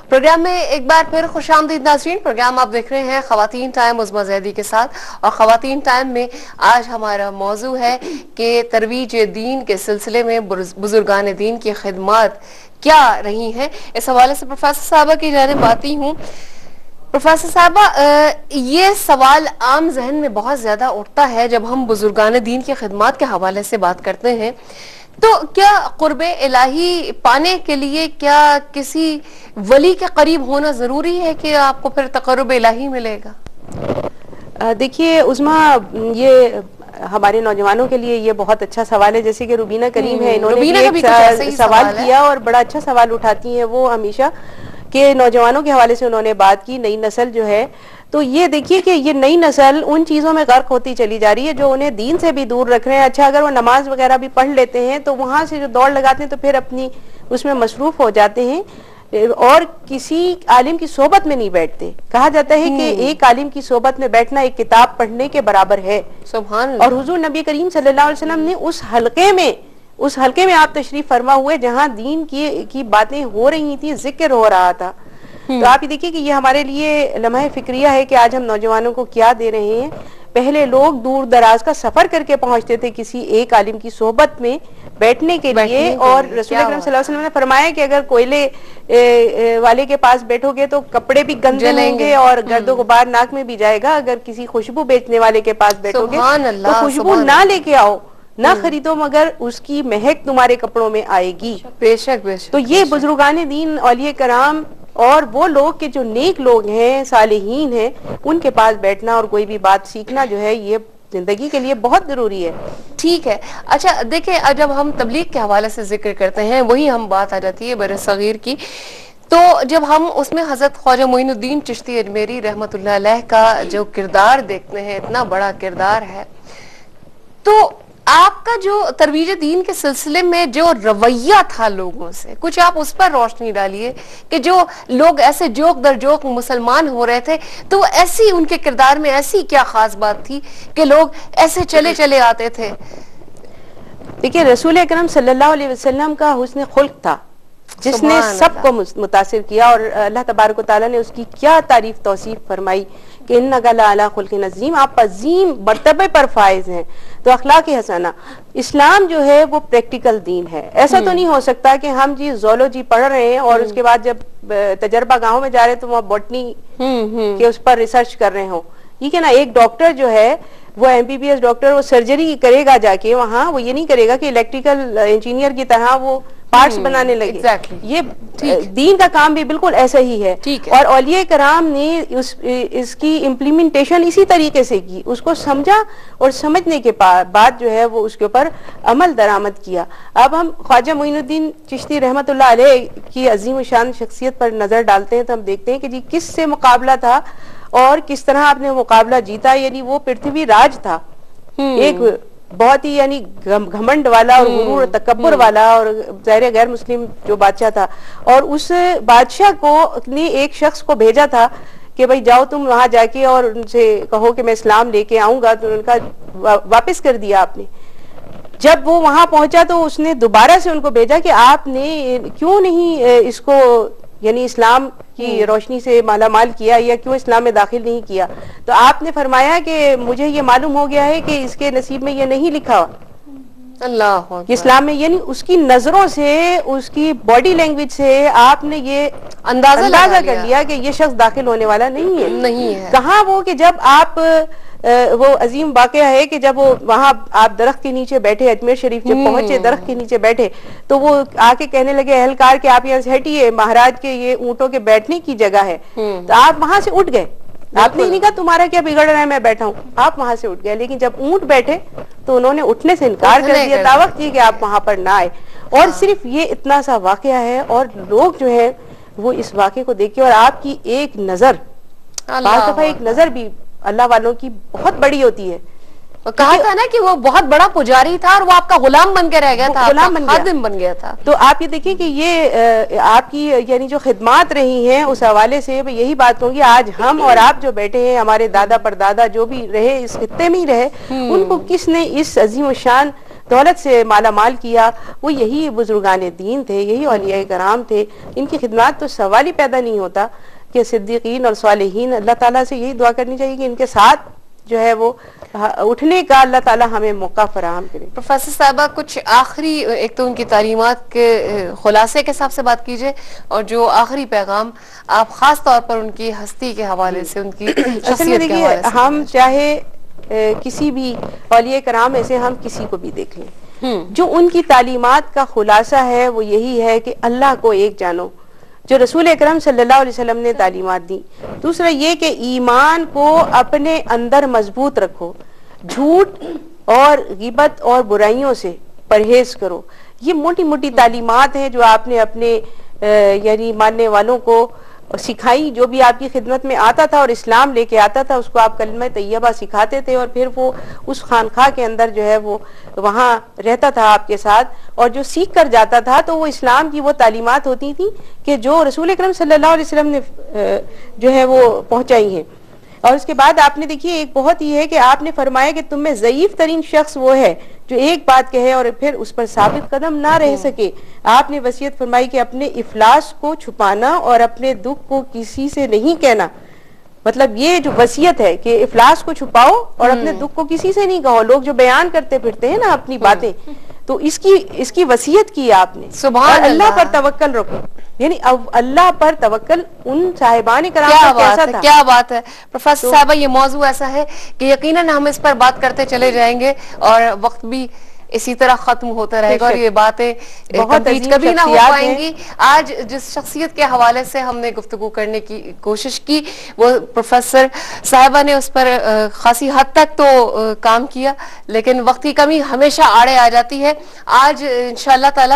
Programme में एक बार फिर खुशामदीद नाज़रीन। प्रोग्राम आप देख रहे हैं ख़वातीन टाइम उज़्मा ज़ैदी के साथ, और ख़वातीन टाइम में आज हमारा मौजू है कि तरवीज दीन के सिलसिले में बुजुर्गान दीन की खिदमत क्या रही हैं। इस हवाले से प्रोफेसर साहबा की जानिब आती हूँ। प्रोफेसर साहबा, ये सवाल आम जहन में बहुत ज़्यादा उठता है जब हम बुजुर्गान दीन की खिदमत के हवाले से बात करते हैं, तो क्या क़ुर्बे इलाही पाने के लिए क्या किसी वली के करीब होना ज़रूरी है कि आपको फिर तक़र्रुब इलाही मिलेगा? देखिए उज़्मा, ये हमारे नौजवानों के लिए ये बहुत अच्छा सवाल है। जैसे कि रुबीना करीम है, इन्होंने भी एक सवाल किया और बड़ा अच्छा सवाल उठाती हैं वो हमेशा, कि नौजवानों के हवाले से उन्होंने बात की। नई नस्ल जो है, तो ये देखिए कि ये नई नस्ल उन चीज़ों में गर्क होती चली जा रही है जो उन्हें दीन से भी दूर रख रहे हैं। अच्छा, अगर वो नमाज वगैरह भी पढ़ लेते हैं तो वहाँ से जो दौड़ लगाते हैं तो फिर अपनी उसमें मसरूफ हो जाते हैं और किसी आलिम की सोबत में नहीं बैठते। कहा जाता है कि एक आलिम की सोबत में बैठना एक किताब पढ़ने के बराबर है। सुभान अल्लाह। और हुजूर नबी करीम सल्लल्लाहु अलैहि वसल्लम ने उस हलके में आप तशरीफ फरमा हुए जहाँ दीन की बातें हो रही थी, जिक्र हो रहा था। तो आप ये देखिए कि ये हमारे लिए लम्हा फिक्रिया है कि आज हम नौजवानों को क्या दे रहे हैं। पहले लोग दूर दराज का सफर करके पहुंचते थे किसी एक आलिम की सोहबत में बैठने के लिए, और रसूल अकरम सल्लल्लाहु अलैहि वसल्लम ने फरमाया कि अगर कोयले वाले के पास बैठोगे तो कपड़े भी गंदे होंगे और गर्दो गुबार नाक में भी जाएगा। अगर किसी खुशबू बेचने वाले के पास बैठोगे तो खुशबू ना लेके आओ, ना खरीदो, मगर उसकी महक तुम्हारे कपड़ों में आएगी। बेशक बेशक। तो ये बुजुर्गान दीन, औलिया कराम और वो लोग के जो नेक लोग हैं, सालिहीन हैं, उनके पास बैठना और कोई भी बात सीखना जो है ये जिंदगी के लिए बहुत जरूरी है। ठीक है। अच्छा देखिए, जब हम तबलीग के हवाले से जिक्र करते हैं वही हम बात आ जाती है बर सगीर की, तो जब हम उसमें हजरत ख्वाजा मोइनुद्दीन चिश्ती अजमेरी रहमतुल्लाह अलैह का जो किरदार देखते हैं, इतना बड़ा किरदार है, तो आपका जो तरवीज दीन के सिलसिले में जो रवैया था लोगों से, कुछ आप उस पर रोशनी डालिए कि जो लोग ऐसे जोक दर जोक मुसलमान हो रहे थे, तो ऐसी उनके किरदार में ऐसी क्या खास बात थी कि लोग ऐसे चले चले आते थे? देखिए, रसूल अकरम सल्लल्लाहु अलैहि वसल्लम का हुस्न खुल्क था जिसने सबको मुतासिर किया, और अल्लाह तबारक व तआला ने उसकी क्या तारीफ तौसीफ फरमाई कि इन्नका लअला खुल्किन अज़ीम, आप अजीम मर्तबे पर फाइज हैं। तो अखलाक हसना, इस्लाम जो है वो प्रैक्टिकल दीन है। ऐसा तो नहीं हो सकता कि हम जी ज़ूलॉजी पढ़ रहे हैं और उसके बाद जब तजर्बा गाँव में जा रहे हैं तो वहाँ बॉटनी के उस पर रिसर्च कर रहे हो। ठीक है ना। एक डॉक्टर जो है वो MBBS डॉक्टर, वो सर्जरी करेगा जाके वहाँ, वो ये नहीं करेगा कि इलेक्ट्रिकल इंजीनियर की तरह वो पार्ट्स बनाने लगे। ये दीन का काम भी बिल्कुल ऐसा ही है। और औलिया कराम ने इसकी इम्प्लीमेंटेशन इसी तरीके से की, उसको समझा और समझने के बाद जो है वो उसके ऊपर अमल दरामद किया। अब हम ख्वाजा मोइनुद्दीन चिश्ती रहमतुल्लाह अलैह की अजीम शान शख्सियत पर नजर डालते हैं तो हम देखते हैं कि जी किस से मुकाबला था और किस तरह आपने मुकाबला जीता। यानी वो पृथ्वी राज था, एक बहुत ही यानी घमंड वाला और गुरूर तकब्बुर वाला, और ज़ाहिर गैर मुस्लिम जो बादशाह था, और उस बादशाह को ने एक शख्स को भेजा था कि भाई जाओ तुम वहां जाके और उनसे कहो कि मैं इस्लाम लेके आऊंगा। तो उनका वापस कर दिया आपने। जब वो वहां पहुंचा तो उसने दोबारा से उनको भेजा कि आपने क्यों नहीं इसको यानी इस्लाम की रोशनी से माला माल किया, या क्यों इस्लाम में दाखिल नहीं किया। तो आपने फरमाया कि मुझे ये मालूम हो गया है कि इसके नसीब में ये नहीं लिखा अल्लाह इस्लाम में। यानी उसकी नजरों से, उसकी बॉडी लैंग्वेज से आपने ये अंदाजा कर लिया कि ये शख्स दाखिल होने वाला नहीं है। कहाँ वो कि जब आप वो अजीम वाकया है कि जब वो वहां आप दरख्त के नीचे बैठे, अजमेर शरीफ जब पहुंचे, दरख्त के नीचे बैठे, तो वो आके कहने लगे अहलकार के आप यहाँ से हटिए, महाराज के ये ऊंटों के बैठने की जगह है। तो आप वहां से उठ गए। आपने नहीं कहा तुम्हारा क्या बिगड़ रहा है, मैं बैठा हूँ, आप वहां से उठ गए। लेकिन जब ऊंट बैठे तो उन्होंने उठने से इनकार कर दिया, दावत की कि आप वहां पर ना आए। और सिर्फ ये इतना सा वाकया है, और लोग जो है वो इस वाकये को देख के, और आपकी एक नजर, बात दफा एक नजर भी अल्लाह वालों की बहुत बड़ी होती है। कहा था ना कि वो बहुत बड़ा पुजारी था और वो आपका गुलाम बन के रह गया था, खादिम बन गया था। तो आप ये देखिए कि ये आपकी यानी जो खिदमात रही हैं उस हवाले से मैं यही बात कहूंगी, आज हम और आप जो बैठे हैं, हमारे दादा परदादा जो भी रहे इस खित्ते में ही रहे, उनको किसने इस अजीम शान دولت سے مالا مال کیا، وہ یہی بزرگان دین تھے، یہی اولیاء کرام تھے. ان کی خدمات تو سوال ہی پیدا نہیں ہوتا کہ صدیقین اور صالحین، اللہ تعالیٰ سے یہی دعا کرنی چاہیے کہ ان کے ساتھ جو ہے وہ اٹھنے کا اللہ تعالیٰ ہمیں موقع فراہم کرے. پروفیسر صاحبہ کچھ آخری، ایک تو ان کی تعلیمات کے خلاصے کے حساب سے بات کیجئے، اور جو آخری پیغام آپ خاص طور پر ان کی ہستی کے حوالے سے، ان کی شخصیت کے حوالے سے. ہم چاہے کسی بھی اولیاء کرام میں سے ہم کسی کو بھی دیکھ لیں، جو ان کی تعلیمات کا خلاصہ ہے وہ یہی ہے کہ اللہ کو ایک جانو، جو رسول اکرم صلی اللہ علیہ وسلم نے تعلیمات دی. دوسرا یہ کہ ایمان کو اپنے اندر مضبوط رکھو، جھوٹ اور غیبت اور برائیوں سے پرہیز کرو. یہ موٹی موٹی تعلیمات ہیں جو آپ نے اپنے یعنی ماننے والوں کو سکھائی. جو بھی آپ کی خدمت میں آتا تھا اور اسلام لے کے آتا تھا اس کو آپ کلمہ طیبہ سکھاتے تھے، اور پھر وہ اس خانقاہ کے اندر جو ہے وہ وہاں رہتا تھا آپ کے ساتھ، اور جو سیکھ کر جاتا تھا تو وہ اسلام کی وہ تعلیمات ہوتی تھی کہ جو رسول اکرم صلی اللہ علیہ وسلم نے جو ہے وہ پہنچائی ہیں. اور اس کے بعد آپ نے دیکھیے ایک بہت یہ ہے کہ آپ نے فرمایا کہ تم میں ضعیف ترین شخص وہ ہے جو ایک بات کہے اور پھر اس پر ثابت قدم نہ رہ سکے. آپ نے وصیت فرمائی کہ اپنے افلاس کو چھپانا اور اپنے دکھ کو کسی سے نہیں کہنا. مطلب یہ جو وصیت ہے کہ افلاس کو چھپاؤ اور اپنے دکھ کو کسی سے نہیں کہو. لوگ جو بیان کرتے پھرتے ہیں نا اپنی باتیں، تو اس کی وصیت کی آپ نے. سبحان اللہ پر توکل رکھو، یعنی اللہ پر توکل ان صاحبان کرام کا کیسا تھا. کیا بات ہے پروفیسر صاحبہ، یہ موضوع ایسا ہے کہ یقیناً ہم اس پر بات کرتے چلے جائیں گے اور وقت بھی اسی طرح ختم ہوتا رہے گا، اور یہ باتیں کبھی نہ ہو پائیں گی. آج جس شخصیت کے حوالے سے ہم نے گفتگو کرنے کی کوشش کی وہ پروفیسر صاحبہ نے اس پر خاصی حد تک تو کام کیا، لیکن وقت کی کمی ہمیشہ آڑے آ جاتی ہے. آج انشاءاللہ تعالی